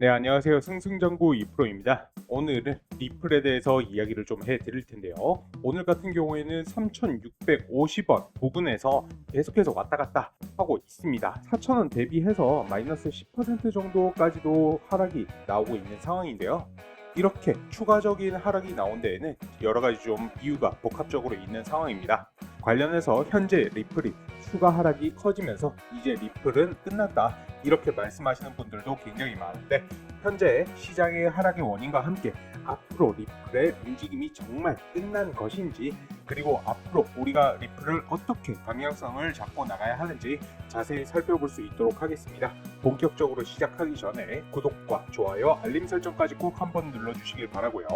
네, 안녕하세요. 승승장구 2프로입니다. 오늘은 리플에 대해서 이야기를 좀 해드릴 텐데요. 오늘 같은 경우에는 3,650원 부근에서 계속해서 왔다 갔다 하고 있습니다. 4,000원 대비해서 마이너스 10% 정도까지도 하락이 나오고 있는 상황인데요. 이렇게 추가적인 하락이 나온 데에는 여러 가지 좀 이유가 복합적으로 있는 상황입니다. 관련해서 현재 리플이 추가 하락이 커지면서 이제 리플은 끝났다 이렇게 말씀하시는 분들도 굉장히 많은데, 현재 시장의 하락의 원인과 함께 앞으로 리플의 움직임이 정말 끝난 것인지, 그리고 앞으로 우리가 리플을 어떻게 방향성을 잡고 나가야 하는지 자세히 살펴볼 수 있도록 하겠습니다. 본격적으로 시작하기 전에 구독과 좋아요, 알림 설정까지 꼭 한번 눌러주시길 바라고요.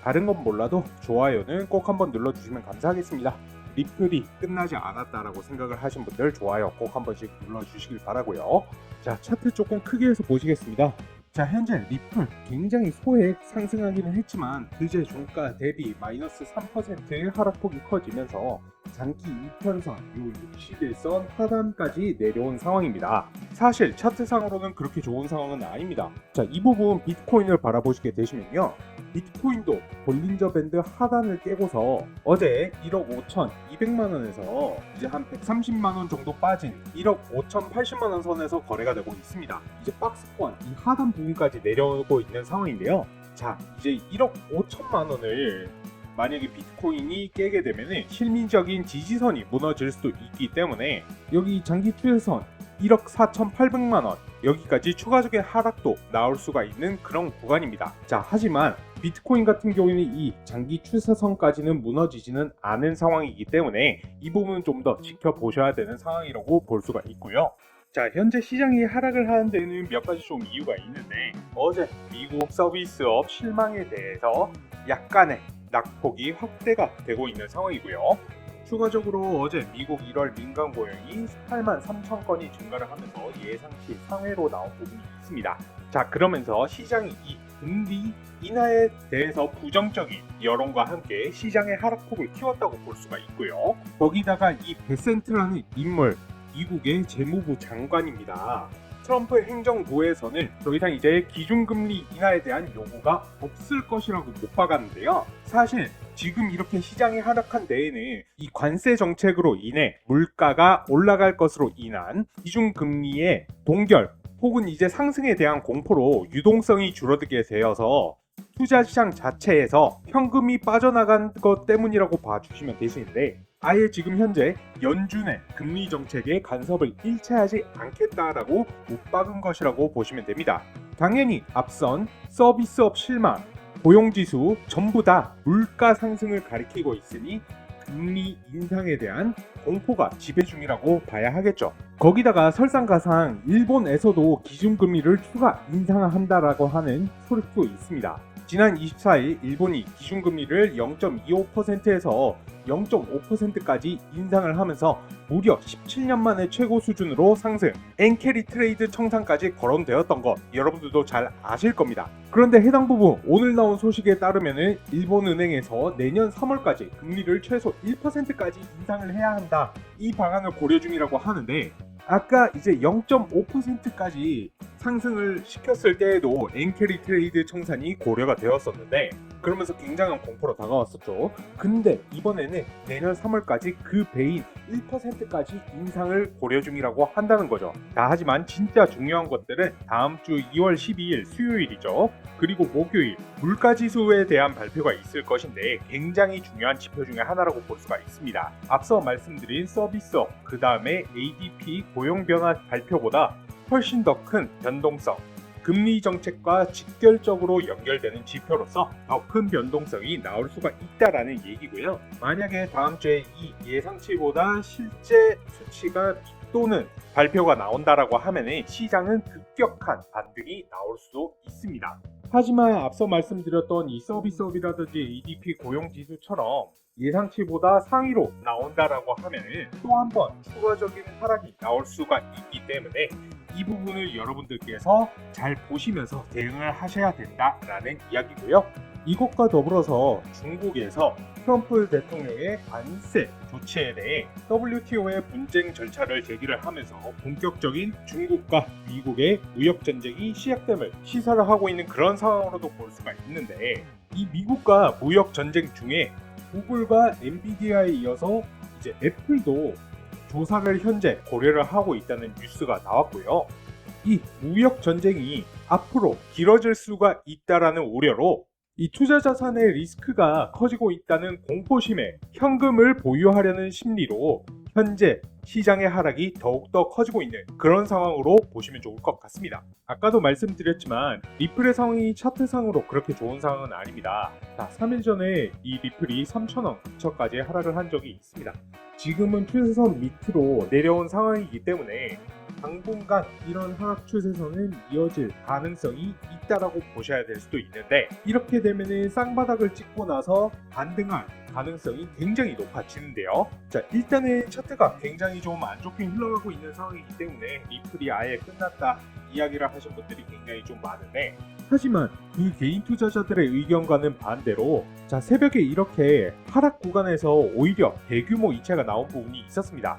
다른 건 몰라도 좋아요는 꼭 한번 눌러주시면 감사하겠습니다. 리플이 끝나지 않았다라고 생각을 하신 분들 좋아요 꼭 한 번씩 눌러주시길 바라고요. 자, 차트 조금 크게 해서 보시겠습니다. 자, 현재 리플 굉장히 소액 상승하기는 했지만 그제 종가 대비 마이너스 3%의 하락폭이 커지면서 장기 2편선, 요 61선 하단까지 내려온 상황입니다. 사실 차트상으로는 그렇게 좋은 상황은 아닙니다. 자, 이 부분 비트코인을 바라보시게 되시면요, 비트코인도 볼린저 밴드 하단을 깨고서 어제 1억 5,200만원에서 이제 한 130만원 정도 빠진 1억 5,080만원 선에서 거래가 되고 있습니다. 이제 박스권 이 하단 부분까지 내려오고 있는 상황인데요. 자, 이제 1억 5천만원을 만약에 비트코인이 깨게 되면 실민적인 지지선이 무너질 수도 있기 때문에 여기 장기 추세선 1억 4,800만원 여기까지 추가적인 하락도 나올 수가 있는 그런 구간입니다. 자, 하지만 비트코인 같은 경우에는 이 장기 추세선까지는 무너지지는 않은 상황이기 때문에 이 부분은 좀 더 지켜보셔야 되는 상황이라고 볼 수가 있고요. 자, 현재 시장이 하락을 하는 데는 몇 가지 좀 이유가 있는데, 어제 미국 서비스업 실망에 대해서 약간의 낙폭이 확대가 되고 있는 상황이고요. 추가적으로 어제 미국 1월 민간 고용이 18만 3천 건이 증가를 하면서 예상치 상회로 나온 부분이 있습니다. 자, 그러면서 시장이 이 금리 인하에 대해서 부정적인 여론과 함께 시장의 하락폭을 키웠다고 볼 수가 있고요. 거기다가 이 베센트라는 인물, 미국의 재무부 장관입니다. 트럼프 행정부에서는 더 이상 이제 기준금리 인하에 대한 요구가 없을 것이라고 못 박았는데요. 사실 지금 이렇게 시장이 하락한 데에는 이 관세 정책으로 인해 물가가 올라갈 것으로 인한 기준금리의 동결 혹은 이제 상승에 대한 공포로 유동성이 줄어들게 되어서 투자시장 자체에서 현금이 빠져나간 것 때문이라고 봐주시면 되시는데, 아예 지금 현재 연준의 금리 정책에 간섭을 일체하지 않겠다라고 못 박은 것이라고 보시면 됩니다. 당연히 앞선 서비스업 실망, 고용지수 전부 다 물가 상승을 가리키고 있으니 금리 인상에 대한 공포가 지배 중이라고 봐야 하겠죠. 거기다가 설상가상 일본에서도 기준금리를 추가 인상한다라고 하는 소식도 있습니다. 지난 24일 일본이 기준금리를 0.25%에서 0.5%까지 인상을 하면서 무려 17년 만에 최고 수준으로 상승, 엔캐리 트레이드 청산까지 거론되었던 것 여러분들도 잘 아실 겁니다. 그런데 해당 부분 오늘 나온 소식에 따르면 일본은행에서 내년 3월까지 금리를 최소 1%까지 인상을 해야 한다, 이 방안을 고려 중이라고 하는데, 아까 이제 0.5%까지 상승을 시켰을 때에도 엔캐리 트레이드 청산이 고려가 되었었는데, 그러면서 굉장한 공포로 다가왔었죠. 근데 이번에는 내년 3월까지 그 배인 1%까지 인상을 고려 중이라고 한다는 거죠. 자, 하지만 진짜 중요한 것들은 다음 주 2월 12일 수요일이죠. 그리고 목요일 물가지수에 대한 발표가 있을 것인데 굉장히 중요한 지표 중에 하나라고 볼 수가 있습니다. 앞서 말씀드린 서비스업, 그 다음에 ADP 고용 변화 발표보다 훨씬 더 큰 변동성, 금리 정책과 직결적으로 연결되는 지표로서 더 큰 변동성이 나올 수가 있다라는 얘기고요. 만약에 다음 주에 이 예상치보다 실제 수치가 또는 발표가 나온다라고 하면 시장은 급격한 반등이 나올 수도 있습니다. 하지만 앞서 말씀드렸던 이 서비스업이라든지 ADP 고용지수처럼 예상치보다 상위로 나온다라고 하면 또 한 번 추가적인 하락이 나올 수가 있기 때문에 이 부분을 여러분들께서 잘 보시면서 대응을 하셔야 된다라는 이야기고요. 이것과 더불어서 중국에서 트럼프 대통령의 관세 조치에 대해 WTO의 분쟁 절차를 제기를 하면서 본격적인 중국과 미국의 무역 전쟁이 시작됨을 시사를 하고 있는 그런 상황으로도 볼 수가 있는데, 이 미국과 무역 전쟁 중에 구글과 엔비디아에 이어서 이제 애플도 조사를 현재 고려를 하고 있다는 뉴스가 나왔고요. 이 무역 전쟁이 앞으로 길어질 수가 있다라는 우려로 이 투자 자산의 리스크가 커지고 있다는 공포심에 현금을 보유하려는 심리로 현재 시장의 하락이 더욱더 커지고 있는 그런 상황으로 보시면 좋을 것 같습니다. 아까도 말씀드렸지만 리플의 상황이 차트상으로 그렇게 좋은 상황은 아닙니다. 3일 전에 이 리플이 3,000원 근처까지 하락을 한 적이 있습니다. 지금은 추세선 밑으로 내려온 상황이기 때문에 당분간 이런 하락 추세선은 이어질 가능성이 있다라고 보셔야 될 수도 있는데, 이렇게 되면은 쌍바닥을 찍고 나서 반등할 가능성이 굉장히 높아지는데요. 자, 일단은 차트가 굉장히 좀 안 좋게 흘러가고 있는 상황이기 때문에 리플이 아예 끝났다 이야기를 하신 분들이 굉장히 좀 많은데, 하지만 그 개인 투자자들의 의견과는 반대로 새벽에 이렇게 하락 구간에서 오히려 대규모 이체가 나온 부분이 있었습니다.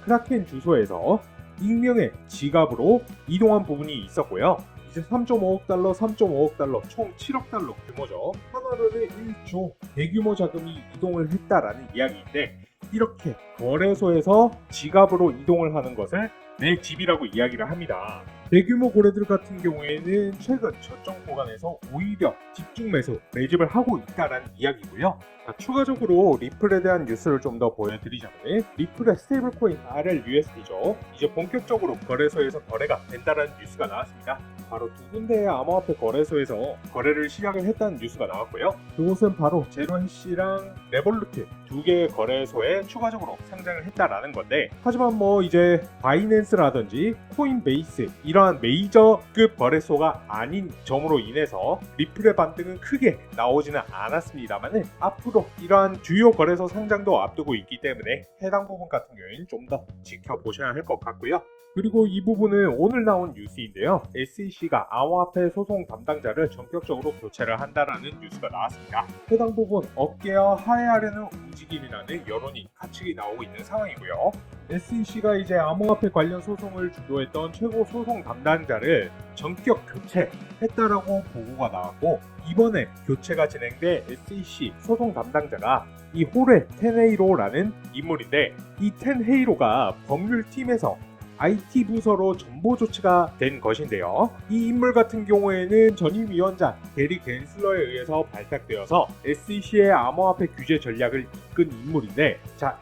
크라켄 주소에서 익명의 지갑으로 이동한 부분이 있었고요. 이제 3.5억 달러, 3.5억 달러, 총 7억 달러 규모죠. 하나로는 1조 대규모 자금이 이동을 했다라는 이야기인데, 이렇게 거래소에서 지갑으로 이동을 하는 것을 내 집이라고 이야기를 합니다. 대규모 거래들 같은 경우에는 최근 저점 구간에서 오히려 집중 매집을 하고 있다라는 이야기고요. 추가적으로 리플에 대한 뉴스를 좀 더 보여드리자면, 리플의 스테이블코인 RLUSD죠. 이제 본격적으로 거래소에서 거래가 된다라는 뉴스가 나왔습니다. 바로 두 군데의 암호화폐 거래소에서 거래를 시작을 했다는 뉴스가 나왔고요. 그곳은 바로 제로해시랑 레볼루트 두 개의 거래소에 추가적으로 상장을 했다라는 건데, 하지만 이제 바이낸스라든지 코인베이스 이러한 메이저급 거래소가 아닌 점으로 인해서 리플의 반등은 크게 나오지는 않았습니다만은, 앞으로 이러한 주요 거래소 상장도 앞두고 있기 때문에 해당 부분 같은 경우에는 좀 더 지켜보셔야 할 것 같고요. 그리고 이 부분은 오늘 나온 뉴스인데요. SEC가 암호화폐 소송 담당자를 전격적으로 교체를 한다라는 뉴스가 나왔습니다. 해당 부분 업계와 화해하려는 움직임이라는 여론이 같이 나오고 있는 상황이고요. SEC가 이제 암호화폐 관련 소송을 주도했던 최고 소송 담당자를 전격 교체했다라고 보고가 나왔고, 이번에 교체가 진행돼 SEC 소송 담당자가 이 호레 텐헤이로라는 인물인데, 이 텐헤이로가 법률팀에서 IT 부서로 전보 조치가 된 것인데요. 이 인물 같은 경우에는 전임위원장 게리 겐슬러에 의해서 발탁되어서 SEC의 암호화폐 규제 전략을 이끈 인물인데,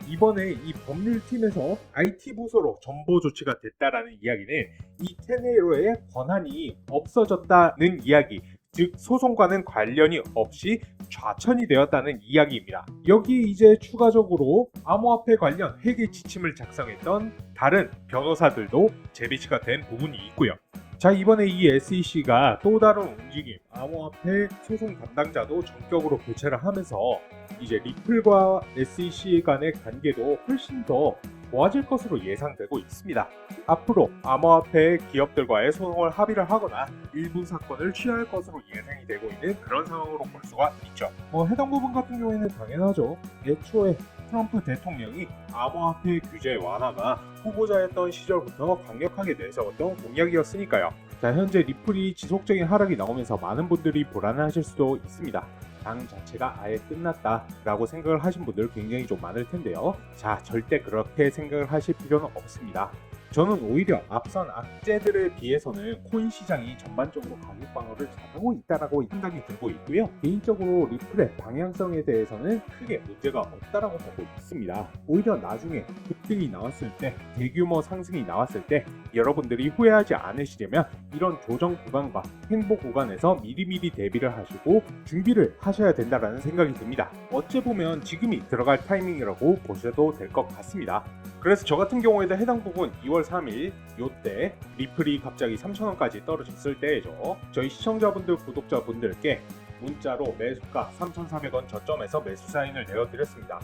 이번에 이 법률팀에서 IT 부서로 전보 조치가 됐다라는 이야기는 이 테네로의 권한이 없어졌다는 이야기, 즉 소송과는 관련이 없이 좌천이 되었다는 이야기입니다. 여기 이제 추가적으로 암호화폐 관련 회계 지침을 작성했던 다른 변호사들도 재배치가 된 부분이 있고요. 이번에 이 SEC가 또 다른 움직임, 암호화폐 소송 담당자도 전격으로 교체를 하면서 이제 리플과 SEC 간의 관계도 훨씬 더 좋아질 것으로 예상되고 있습니다. 앞으로 암호화폐 기업들과의 소송을 합의를 하거나 일부 사건을 취할 것으로 예상이 되고 있는 그런 상황으로 볼 수가 있죠. 해당 부분 같은 경우에는 당연하죠. 애초에 트럼프 대통령이 암호화폐 규제 완화가 후보자였던 시절부터 강력하게 내세웠던 공약이었으니까요. 현재 리플이 지속적인 하락이 나오면서 많은 분들이 불안해하실 수도 있습니다. 당 자체가 아예 끝났다라고 생각을 하신 분들 굉장히 좀 많을 텐데요. 절대 그렇게 생각을 하실 필요는 없습니다. 저는 오히려 앞선 악재들에 비해서는 코인 시장이 전반적으로 가격 방어를 잘하고 있다라고 생각이 들고 있고요. 개인적으로 리플의 방향성에 대해서는 크게 문제가 없다라고 보고 있습니다. 오히려 나중에 급등이 나왔을 때, 대규모 상승이 나왔을 때 여러분들이 후회하지 않으시려면 이런 조정 구간과 횡보 구간에서 미리미리 대비를 하시고 준비를 하셔야 된다라는 생각이 듭니다. 어찌 보면 지금이 들어갈 타이밍이라고 보셔도 될 것 같습니다. 그래서 저 같은 경우에도 해당 부분 2월 3일 요때 리플이 갑자기 3,000원까지 떨어졌을 때죠. 저희 시청자분들, 구독자분들께 문자로 매수가 3,400원 저점에서 매수 사인을 내어드렸습니다.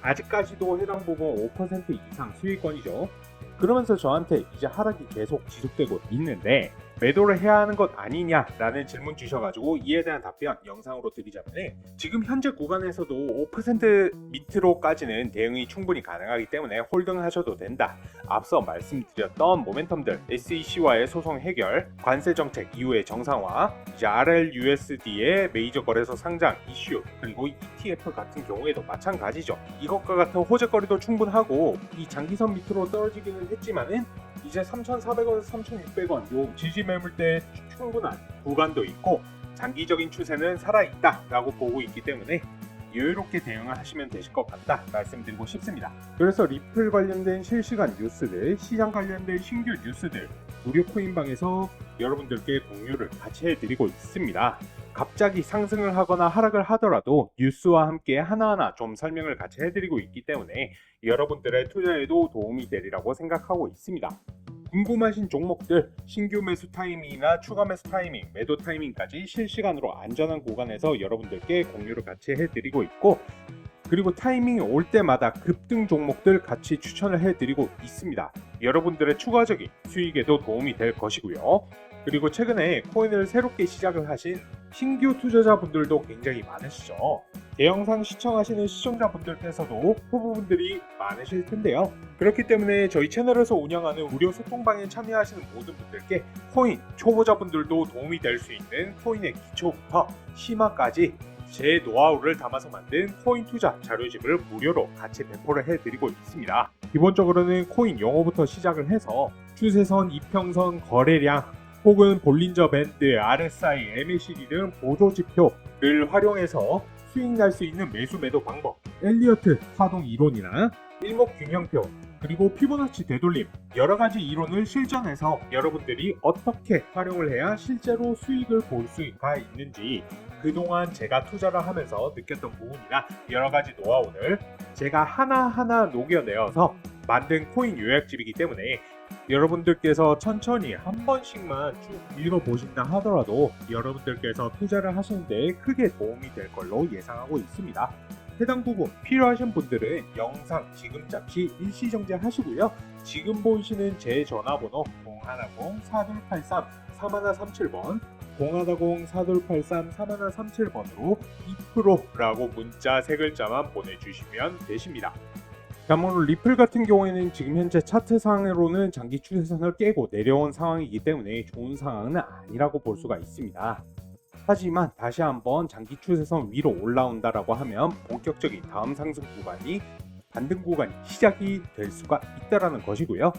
아직까지도 해당 부분 5% 이상 수익권이죠. 그러면서 저한테 이제 하락이 계속 지속되고 있는데, 매도를 해야 하는 것 아니냐라는 질문 주셔가지고 이에 대한 답변 영상으로 드리자면, 지금 현재 구간에서도 5% 밑으로까지는 대응이 충분히 가능하기 때문에 홀딩하셔도 된다. 앞서 말씀드렸던 모멘텀들, SEC와의 소송 해결, 관세 정책 이후의 정상화, 이제 RLUSD의 메이저 거래소 상장 이슈, 그리고 ETF 같은 경우에도 마찬가지죠. 이것과 같은 호재거리도 충분하고 이 장기선 밑으로 떨어지기는 했지만은 이제 3,400원에서 3,600원 요 지지 매물대에 충분한 구간도 있고 장기적인 추세는 살아있다 라고 보고 있기 때문에 여유롭게 대응을 하시면 되실 것 같다 말씀드리고 싶습니다. 그래서 리플 관련된 실시간 뉴스들, 시장 관련된 신규 뉴스들 무료 코인방에서 여러분들께 공유를 같이 해드리고 있습니다. 갑자기 상승을 하거나 하락을 하더라도 뉴스와 함께 하나하나 좀 설명을 같이 해드리고 있기 때문에 여러분들의 투자에도 도움이 되리라고 생각하고 있습니다. 궁금하신 종목들, 신규 매수 타이밍이나 추가 매수 타이밍, 매도 타이밍까지 실시간으로 안전한 구간에서 여러분들께 공유를 같이 해드리고 있고, 그리고 타이밍이 올 때마다 급등 종목들 같이 추천을 해드리고 있습니다. 여러분들의 추가적인 수익에도 도움이 될 것이고요. 그리고 최근에 코인을 새롭게 시작을 하신 신규 투자자분들도 굉장히 많으시죠. 제 영상 시청하시는 시청자분들께서도 후보분들이 많으실 텐데요. 그렇기 때문에 저희 채널에서 운영하는 무료 소통방에 참여하시는 모든 분들께 코인 초보자분들도 도움이 될 수 있는 코인의 기초부터 심화까지 제 노하우를 담아서 만든 코인 투자 자료집을 무료로 같이 배포를 해드리고 있습니다. 기본적으로는 코인 용어부터 시작을 해서 추세선, 이평선, 거래량, 혹은 볼린저 밴드, RSI, MACD 등 보조지표를 활용해서 수익 날 수 있는 매수 매도 방법, 엘리어트 파동 이론이나 일목균형표, 그리고 피보나치 되돌림, 여러가지 이론을 실전해서 여러분들이 어떻게 활용을 해야 실제로 수익을 볼 수가 있는지, 그동안 제가 투자를 하면서 느꼈던 부분이나 여러가지 노하우를 제가 하나하나 녹여내어서 만든 코인 요약집이기 때문에 여러분들께서 천천히 한 번씩만 쭉 읽어보신다 하더라도 여러분들께서 투자를 하시는데 크게 도움이 될 걸로 예상하고 있습니다. 해당 부분 필요하신 분들은 영상 지금 잠시 일시정지 하시고요. 지금 보이시는 제 전화번호 010-4283-3137번 010-4283-3137번으로 2%라고 문자 3글자만 보내주시면 되십니다. 다만 리플 같은 경우에는 지금 현재 차트상으로는 장기 추세선을 깨고 내려온 상황이기 때문에 좋은 상황은 아니라고 볼 수가 있습니다. 하지만 다시 한번 장기 추세선 위로 올라온다라고 하면 본격적인 다음 상승 구간이 반등 구간이 시작이 될 수가 있다라는 것이고요.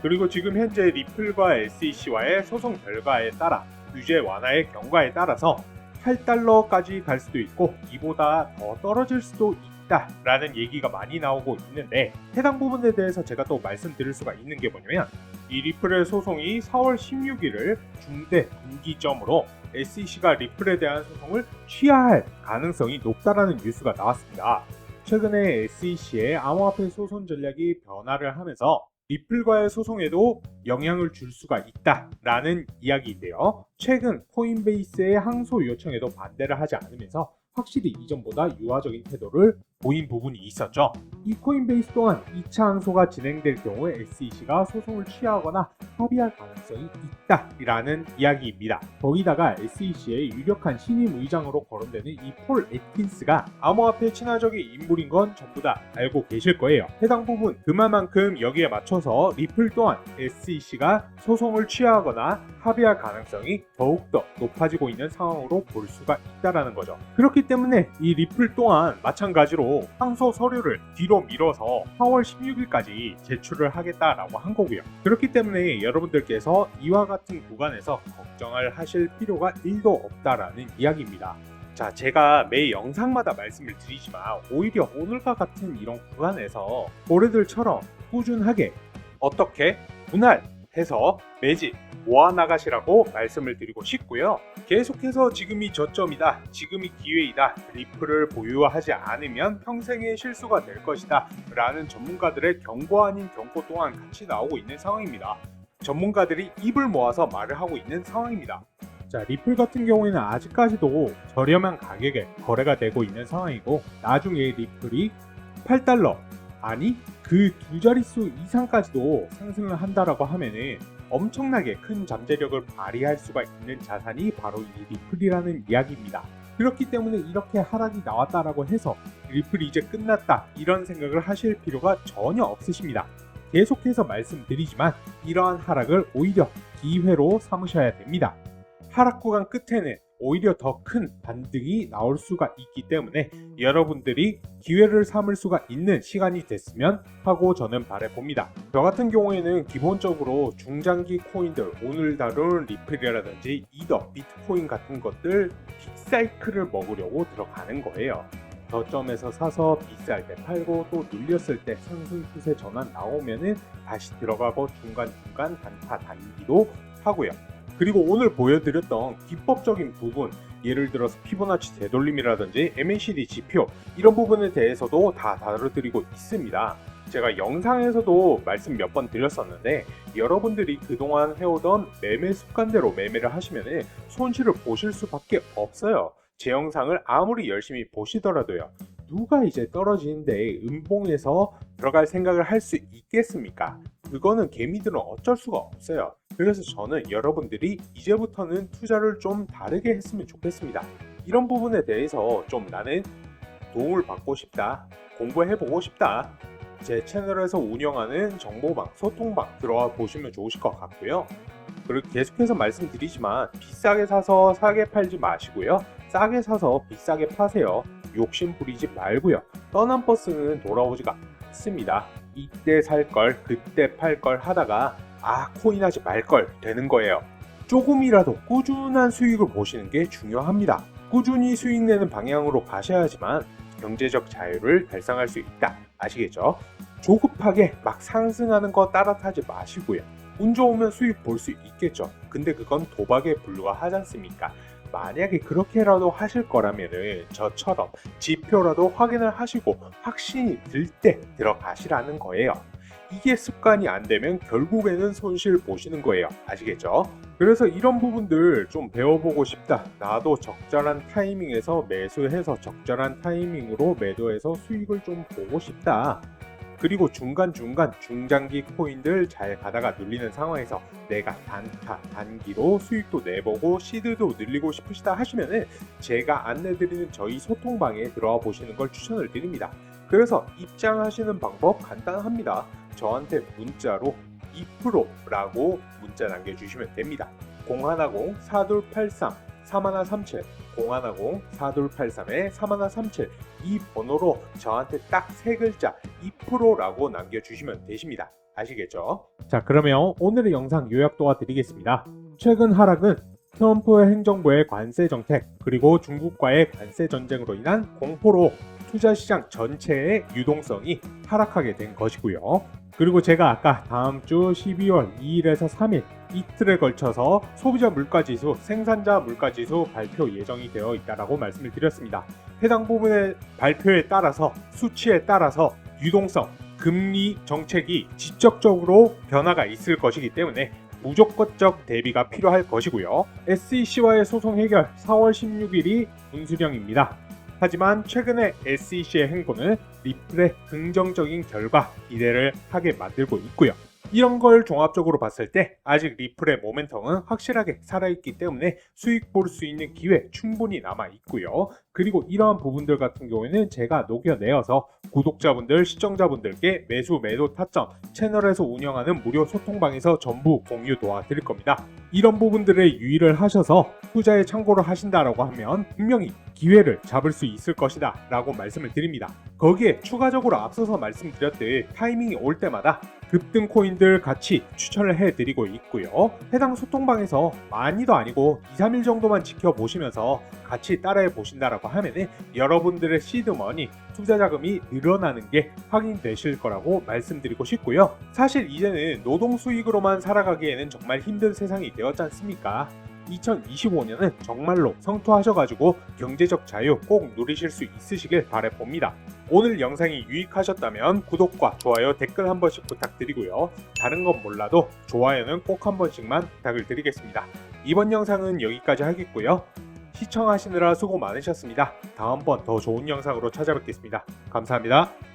그리고 지금 현재 리플과 SEC와의 소송 결과에 따라 규제 완화의 경과에 따라서 8달러까지 갈 수도 있고 이보다 더 떨어질 수도 있다라는 얘기가 많이 나오고 있는데, 해당 부분에 대해서 제가 또 말씀드릴 수가 있는 게 뭐냐면, 이 리플의 소송이 4월 16일을 중대 분기점으로 SEC가 리플에 대한 소송을 취하할 가능성이 높다라는 뉴스가 나왔습니다. 최근에 SEC의 암호화폐 소송 전략이 변화를 하면서 리플과의 소송에도 영향을 줄 수가 있다라는 이야기인데요. 최근 코인베이스의 항소 요청에도 반대를 하지 않으면서 확실히 이전보다 유화적인 태도를 보인 부분이 있었죠. 이 코인베이스 또한 2차 항소가 진행될 경우에 SEC가 소송을 취하거나 합의할 가능성이 있다라는 이야기입니다. 거기다가 SEC의 유력한 신임 의장으로 거론되는 이 폴 애킨스가 암호화폐 친화적인 인물인 건 전부 다 알고 계실 거예요. 해당 부분 그만큼 여기에 맞춰서 리플 또한 SEC가 소송을 취하거나 합의할 가능성이 더욱더 높아지고 있는 상황으로 볼 수가 있다라는 거죠. 그렇기 때문에 이 리플 또한 마찬가지로 항소 서류를 뒤로 밀어서 4월 16일까지 제출을 하겠다라고 한 거고요. 그렇기 때문에 여러분들께서 이와 같은 구간에서 걱정을 하실 필요가 1도 없다라는 이야기입니다. 자, 제가 매 영상마다 말씀을 드리지만 오히려 오늘과 같은 이런 구간에서 올해들처럼 꾸준하게 어떻게 분할해서 매집 모아나가시라고 말씀을 드리고 싶고요. 계속해서 지금이 저점이다, 지금이 기회이다, 리플을 보유하지 않으면 평생의 실수가 될 것이다 라는 전문가들의 경고 아닌 경고 또한 같이 나오고 있는 상황입니다. 전문가들이 입을 모아서 말을 하고 있는 상황입니다. 자, 리플 같은 경우에는 아직까지도 저렴한 가격에 거래가 되고 있는 상황이고, 나중에 리플이 8달러 아니 그 두 자릿수 이상까지도 상승을 한다라고 하면은 엄청나게 큰 잠재력을 발휘할 수가 있는 자산이 바로 이 리플이라는 이야기입니다. 그렇기 때문에 이렇게 하락이 나왔다라고 해서 리플이 이제 끝났다 이런 생각을 하실 필요가 전혀 없으십니다. 계속해서 말씀드리지만 이러한 하락을 오히려 기회로 삼으셔야 됩니다. 하락 구간 끝에는 오히려 더 큰 반등이 나올 수가 있기 때문에 여러분들이 기회를 삼을 수가 있는 시간이 됐으면 하고 저는 바라봅니다. 저 같은 경우에는 기본적으로 중장기 코인들, 오늘 다룬 리플이라든지 이더, 비트코인 같은 것들 빅사이클을 먹으려고 들어가는 거예요. 저점에서 사서 비쌀 때 팔고 또 눌렸을 때 상승 추세 전환 나오면은 다시 들어가고 중간중간 단타 단기도 하고요. 그리고 오늘 보여드렸던 기법적인 부분, 예를 들어서 피보나치 되돌림이라든지 MACD 지표 이런 부분에 대해서도 다 다뤄드리고 있습니다. 제가 영상에서도 말씀 몇 번 드렸었는데 여러분들이 그동안 해오던 매매 습관대로 매매를 하시면 손실을 보실 수밖에 없어요. 제 영상을 아무리 열심히 보시더라도요. 누가 이제 떨어지는데 음봉에서 들어갈 생각을 할 수 있겠습니까? 그거는 개미들은 어쩔 수가 없어요. 그래서 저는 여러분들이 이제부터는 투자를 좀 다르게 했으면 좋겠습니다. 이런 부분에 대해서 좀 나는 도움을 받고 싶다, 공부해보고 싶다. 제 채널에서 운영하는 정보방, 소통방 들어와 보시면 좋으실 것 같고요. 그리고 계속해서 말씀드리지만 비싸게 사서 싸게 팔지 마시고요. 싸게 사서 비싸게 파세요. 욕심 부리지 말고요. 떠난 버스는 돌아오지가 않습니다. 이때 살 걸, 그때 팔 걸 하다가 코인 하지 말 걸 되는 거예요. 조금이라도 꾸준한 수익을 보시는 게 중요합니다. 꾸준히 수익 내는 방향으로 가셔야지만 경제적 자유를 달성할 수 있다. 아시겠죠? 조급하게 막 상승하는 거 따라타지 마시고요. 운 좋으면 수익 볼 수 있겠죠. 근데 그건 도박에 불과하지 않습니까? 만약에 그렇게라도 하실 거라면은 저처럼 지표라도 확인을 하시고 확신이 들 때 들어가시라는 거예요. 이게 습관이 안 되면 결국에는 손실 보시는 거예요. 아시겠죠? 그래서 이런 부분들 좀 배워보고 싶다. 나도 적절한 타이밍에서 매수해서 적절한 타이밍으로 매도해서 수익을 좀 보고 싶다. 그리고 중간중간 중장기 코인들 잘 가다가 눌리는 상황에서 내가 단타, 단기로 수익도 내보고 시드도 늘리고 싶으시다 하시면은 제가 안내드리는 저희 소통방에 들어와 보시는 걸 추천을 드립니다. 그래서 입장하시는 방법 간단합니다. 저한테 문자로 2%라고 문자 남겨주시면 됩니다. 010-4283-3137 010-4283-3137 이 번호로 저한테 딱 세 글자 2%라고 남겨주시면 되십니다. 아시겠죠? 자, 그러면 오늘의 영상 요약 도와드리겠습니다. 최근 하락은 트럼프 행정부의 관세 정책 그리고 중국과의 관세 전쟁으로 인한 공포로 투자시장 전체의 유동성이 하락하게 된 것이고요. 그리고 제가 아까 다음 주 12월 2일에서 3일 이틀에 걸쳐서 소비자 물가지수, 생산자 물가지수 발표 예정이 되어 있다라고 말씀을 드렸습니다. 해당 부분의 발표에 따라서 수치에 따라서 유동성, 금리 정책이 직접적으로 변화가 있을 것이기 때문에 무조건적 대비가 필요할 것이고요. SEC와의 소송 해결 4월 16일이 분수령입니다. 하지만 최근에 SEC의 행보는 리플의 긍정적인 결과 기대를 하게 만들고 있고요. 이런 걸 종합적으로 봤을 때 아직 리플의 모멘텀은 확실하게 살아있기 때문에 수익 볼 수 있는 기회 충분히 남아 있고요. 그리고 이러한 부분들 같은 경우에는 제가 녹여내어서 구독자분들, 시청자분들께 매수 매도 타점 채널에서 운영하는 무료 소통방에서 전부 공유 도와드릴 겁니다. 이런 부분들에 유의를 하셔서 투자에 참고를 하신다라고 하면 분명히 기회를 잡을 수 있을 것이다 라고 말씀을 드립니다. 거기에 추가적으로 앞서서 말씀드렸듯 타이밍이 올 때마다 급등 코인들 같이 추천을 해드리고 있고요. 해당 소통방에서 많이도 아니고 2-3일 정도만 지켜보시면서 같이 따라해 보신다라고 하면은 여러분들의 시드머니 투자 자금이 늘어나는 게 확인되실 거라고 말씀드리고 싶고요. 사실 이제는 노동 수익으로만 살아가기에는 정말 힘든 세상이 되었지 않습니까? 2025년은 정말로 성투하셔가지고 경제적 자유 꼭 누리실 수 있으시길 바라봅니다. 오늘 영상이 유익하셨다면 구독과 좋아요, 댓글 한 번씩 부탁드리고요. 다른 건 몰라도 좋아요는 꼭 한 번씩만 부탁을 드리겠습니다. 이번 영상은 여기까지 하겠고요. 시청하시느라 수고 많으셨습니다. 다음번 더 좋은 영상으로 찾아뵙겠습니다. 감사합니다.